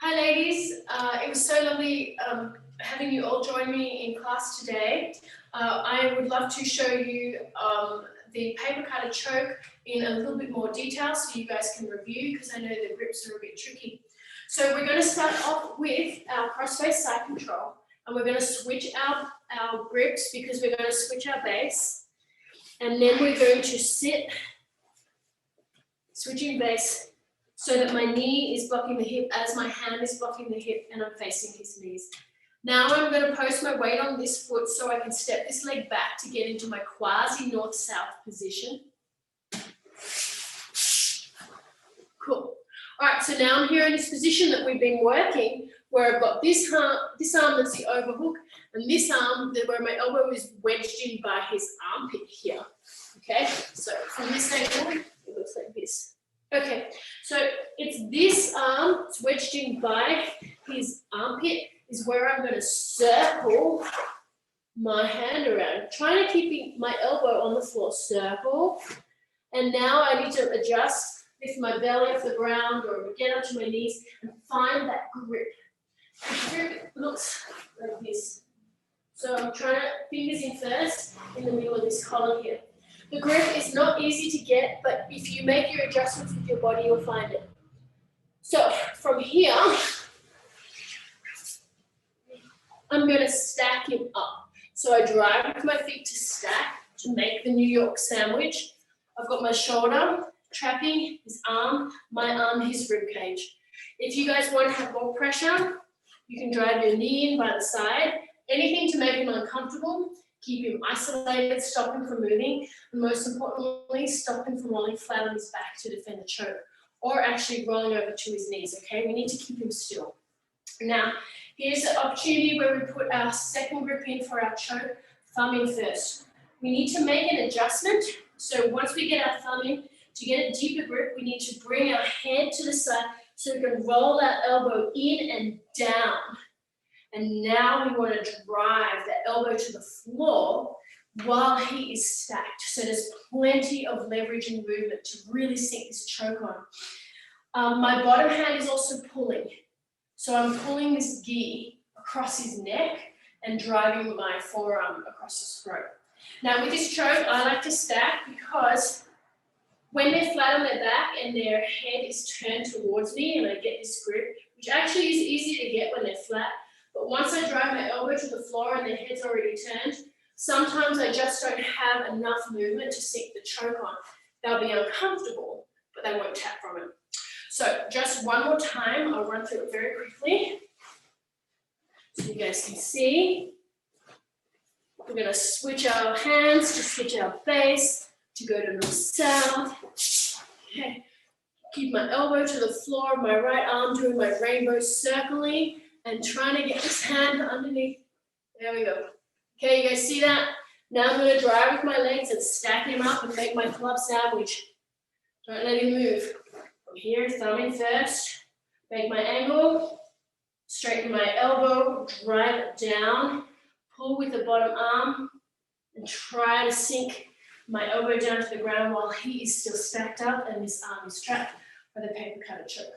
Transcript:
Hi ladies, it was so lovely having you all join me in class today. I would love to show you the paper cutter choke in a little bit more detail so you guys can review, because I know the grips are a bit tricky. So we're going to start off with our cross-face side control, and we're going to switch our grips because we're going to switch our base, and then we're going to sit, switching base, so that my knee is blocking the hip as my hand is blocking the hip and I'm facing his knees. Now I'm going to post my weight on this foot so I can step this leg back to get into my quasi north-south position. Cool. All right, so now I'm here in this position that we've been working, where I've got this arm that's the overhook, and this arm where my elbow is wedged in by his armpit here. Okay, so from this angle, it looks like this. Okay, so it's this arm, it's wedged in by his armpit, is where I'm going to circle my hand around, trying to keep my elbow on the floor, circle. And now I need to adjust, lift my belly off the ground or get up to my knees and find that grip. The grip looks like this. So I'm trying to, fingers in first, in the middle of this collar here. The grip is not easy to get, but if you make your adjustments with your body, you'll find it. So from here, I'm going to stack him up. So I drive with my feet to stack to make the New York sandwich. I've got my shoulder trapping his arm, my arm, his rib cage. If you guys want to have more pressure, you can drive your knee in by the side. Anything to make him uncomfortable. Keep him isolated, stop him from moving, and most importantly, stop him from rolling flat on his back to defend the choke, or actually rolling over to his knees, okay? We need to keep him still. Now, here's the opportunity where we put our second grip in for our choke, thumb in first. We need to make an adjustment, so once we get our thumb in, to get a deeper grip, we need to bring our head to the side so we can roll our elbow in and down. And now we want to drive the elbow to the floor while he is stacked. So there's plenty of leverage and movement to really sink this choke on. My bottom hand is also pulling. So I'm pulling this gi across his neck and driving my forearm across his throat. Now with this choke, I like to stack because when they're flat on their back and their head is turned towards me and I get this grip, which actually is easy to get when they're flat, but once I drive my elbow to the floor and their head's already turned, sometimes I just don't have enough movement to sink the choke on. They'll be uncomfortable, but they won't tap from it. So just one more time, I'll run through it very quickly so you guys can see. We're going to switch our hands to switch our base to go to north-south. Okay. Keep my elbow to the floor, my right arm doing my rainbow circling, and trying to get this hand underneath. There we go. Okay, you guys see that? Now I'm going to drive with my legs and stack him up and make my club sandwich. Don't let him move. From here, thumb in first. Make my angle. Straighten my elbow. Drive it down. Pull with the bottom arm. And try to sink my elbow down to the ground while he is still stacked up and this arm is trapped by the paper cutter choke.